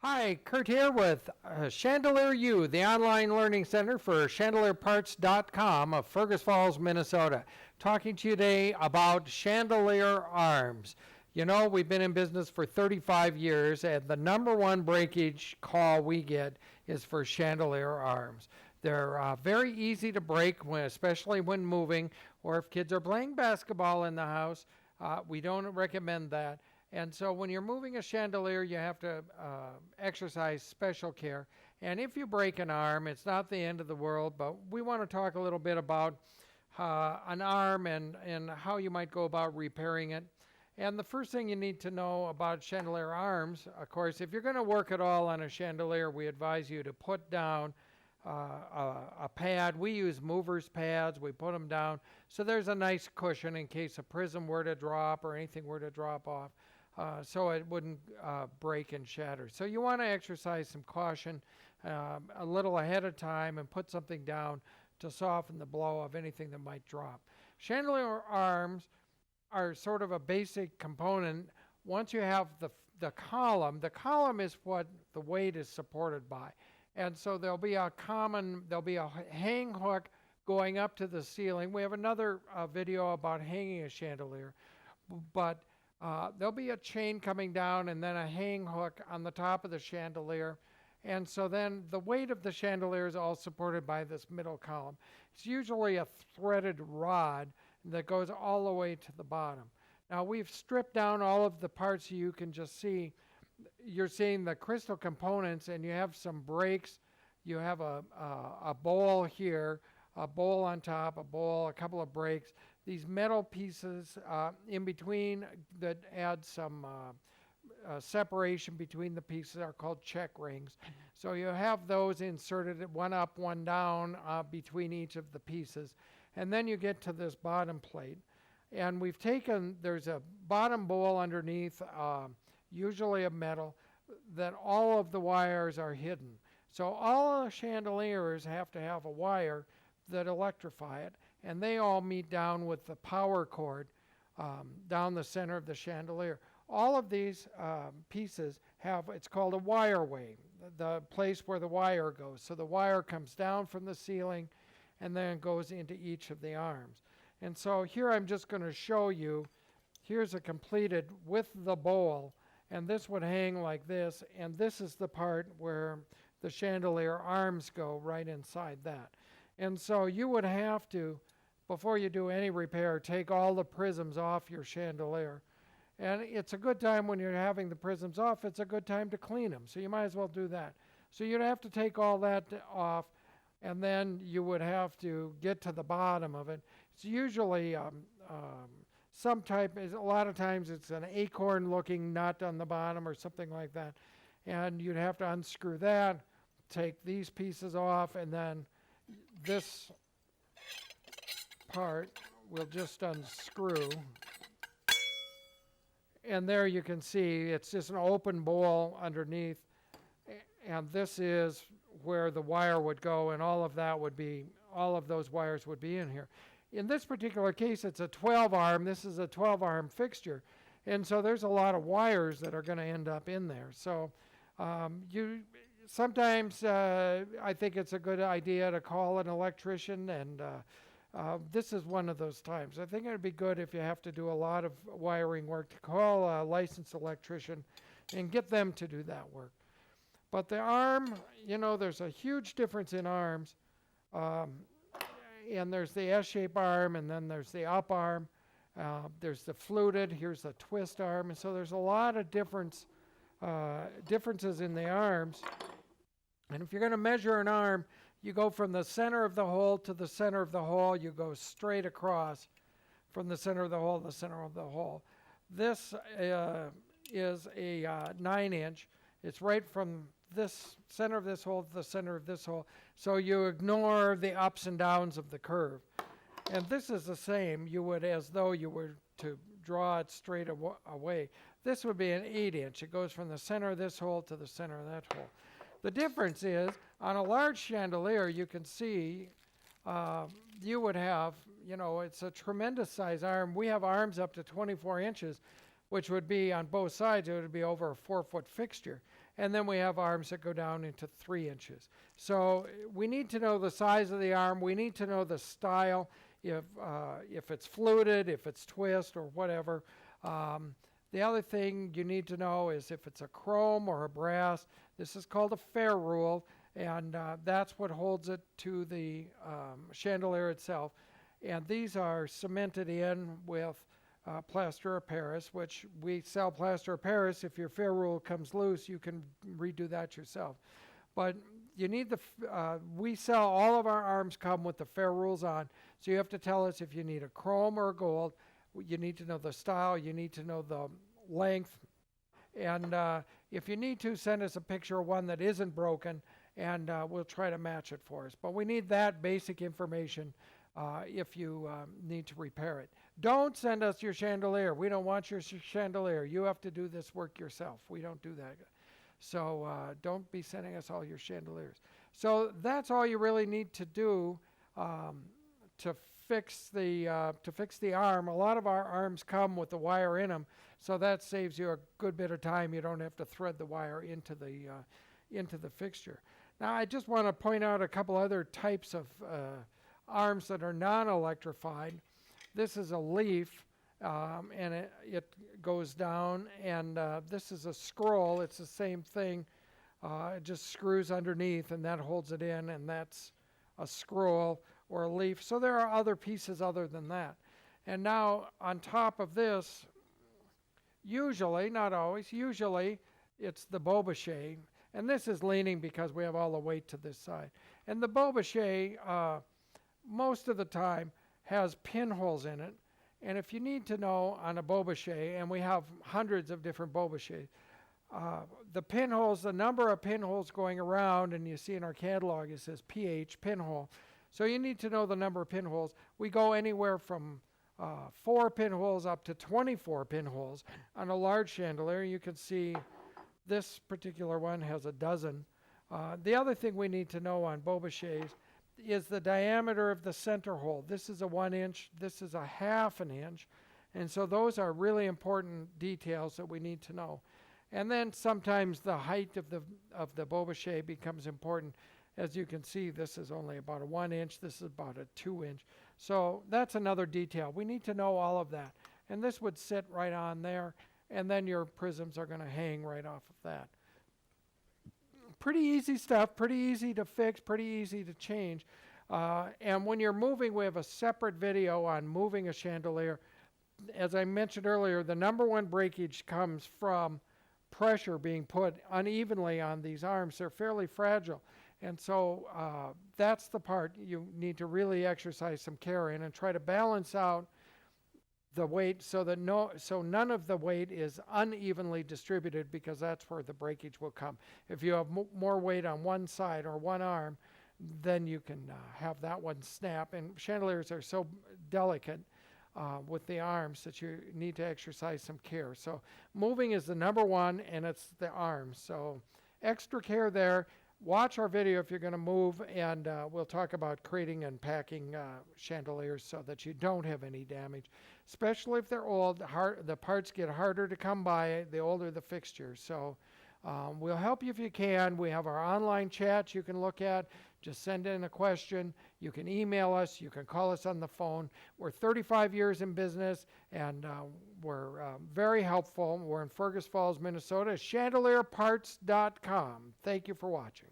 Hi, Kurt here with Chandelier U, the online learning center for chandelierparts.com of Fergus Falls, Minnesota. Talking to you today about Chandelier Arms. You know, we've been in business for 35 years, and the number one breakage call we get is for Chandelier Arms. They're very easy to break, especially when moving, or if kids are playing basketball in the house. We don't recommend that. And so when you're moving a chandelier, you have to exercise special care. And if you break an arm, it's not the end of the world, but we want to talk a little bit about an arm and how you might go about repairing it. And the first thing you need to know about chandelier arms, of course, if you're going to work at all on a chandelier, we advise you to put down a pad. We use movers pads. We put them down so there's a nice cushion in case a prism were to drop or anything were to drop off. So it wouldn't break and shatter. So you want to exercise some caution a little ahead of time and put something down to soften the blow of anything that might drop. Chandelier arms are sort of a basic component. Once you have the column is what the weight is supported by. And so there'll be a hang hook going up to the ceiling. We have another video about hanging a chandelier, but there'll be a chain coming down and then a hang hook on the top of the chandelier. And so then the weight of the chandelier is all supported by this middle column. It's usually a threaded rod that goes all the way to the bottom. Now we've stripped down all of the parts so you can just see. You're seeing the crystal components, and you have some breaks. You have a bowl here, a bowl on top, a couple of breaks. These metal pieces in between that add some separation between the pieces are called check rings. So you have those inserted, one up, one down between each of the pieces. And then you get to this bottom plate. And there's a bottom bowl underneath, usually of metal, that all of the wires are hidden. So all the chandeliers have to have a wire that electrify it, and they all meet down with the power cord down the center of the chandelier. All of these pieces it's called a wireway, the place where the wire goes. So the wire comes down from the ceiling and then goes into each of the arms. And so here I'm just going to show you, here's a completed with the bowl, and this would hang like this, and this is the part where the chandelier arms go right inside that. And so you would have to, before you do any repair, take all the prisms off your chandelier. And it's a good time when you're having the prisms off, it's a good time to clean them. So you might as well do that. So you'd have to take all that off, and then you would have to get to the bottom of it. It's usually a lot of times it's an acorn looking nut on the bottom or something like that. And you'd have to unscrew that, take these pieces off, and then this part we'll just unscrew. And there you can see it's just an open bowl underneath, and this is where the wire would go, and all of those wires would be in here. In this particular case, it's a 12-arm. This is a 12-arm fixture, and so there's a lot of wires that are going to end up in there. So sometimes I think it's a good idea to call an electrician, and this is one of those times. I think it would be good if you have to do a lot of wiring work to call a licensed electrician and get them to do that work. But the arm, there's a huge difference in arms. And there's the S-shaped arm, and then there's the up arm. There's the fluted. Here's the twist arm. And so there's a lot of differences in the arms. And if you're going to measure an arm, you go from the center of the hole to the center of the hole. You go straight across from the center of the hole to the center of the hole. This is a 9-inch. It's right from this center of this hole to the center of this hole. So you ignore the ups and downs of the curve. And this is the same. You would, as though you were to draw it straight away. This would be an 8-inch. It goes from the center of this hole to the center of that hole. The difference is, on a large chandelier, you can see you would have, it's a tremendous size arm. We have arms up to 24 inches, which would be on both sides, it would be over a 4-foot fixture. And then we have arms that go down into 3 inches. So we need to know the size of the arm. We need to know the style, if it's fluted, if it's twist or whatever. The other thing you need to know is if it's a chrome or a brass. This is called a fair rule, and that's what holds it to the chandelier itself. And these are cemented in with plaster of Paris, which we sell plaster of Paris. If your fair rule comes loose, you can redo that yourself. But you need we sell, all of our arms come with the fair rules on. So you have to tell us if you need a chrome or a gold. You need to know the style. You need to know the length. And if you need to, send us a picture of one that isn't broken, and we'll try to match it for us. But we need that basic information if you need to repair it. Don't send us your chandelier. We don't want your chandelier. You have to do this work yourself. We don't do that. So don't be sending us all your chandeliers. So that's all you really need to do to fix the arm. A lot of our arms come with the wire in them, so that saves you a good bit of time. You don't have to thread the wire into the fixture. Now, I just want to point out a couple other types of arms that are non-electrified. This is a leaf, and it goes down, and this is a scroll. It's the same thing. It just screws underneath, and that holds it in, and that's a scroll or a leaf. So there are other pieces other than that. And now on top of this, usually, not always, usually it's the Bobeche. And this is leaning because we have all the weight to this side. And the Bobeche, most of the time, has pinholes in it. And if you need to know on a Bobeche, and we have hundreds of different Bobeches, the pinholes, the number of pinholes going around, and you see in our catalog it says PH, pinhole. So you need to know the number of pinholes. We go anywhere from 4 pinholes up to 24 pinholes on a large chandelier. You can see this particular one has a dozen. The other thing we need to know on Bobeches is the diameter of the center hole. This is a 1 inch, this is a 1/2 inch. And so those are really important details that we need to know. And then sometimes the height of the Bobeche becomes important. As you can see, this is only about a 1 inch, this is about a 2 inch. So that's another detail. We need to know all of that. And this would sit right on there, and then your prisms are going to hang right off of that. Pretty easy stuff, pretty easy to fix, pretty easy to change. And when you're moving, we have a separate video on moving a chandelier. As I mentioned earlier, the number one breakage comes from pressure being put unevenly on these arms. They're fairly fragile. And so that's the part you need to really exercise some care in and try to balance out the weight so that none of the weight is unevenly distributed, because that's where the breakage will come. If you have more weight on one side or one arm, then you can have that one snap. And chandeliers are so delicate with the arms that you need to exercise some care. So moving is the number one, and it's the arms. So extra care there. Watch our video if you're going to move, and we'll talk about creating and packing chandeliers so that you don't have any damage. Especially if they're old, the parts get harder to come by the older the fixture. So we'll help you if you can. We have our online chat you can look at. Just send in a question. You can email us. You can call us on the phone. We're 35 years in business, and we're very helpful. We're in Fergus Falls, Minnesota. ChandelierParts.com. Thank you for watching.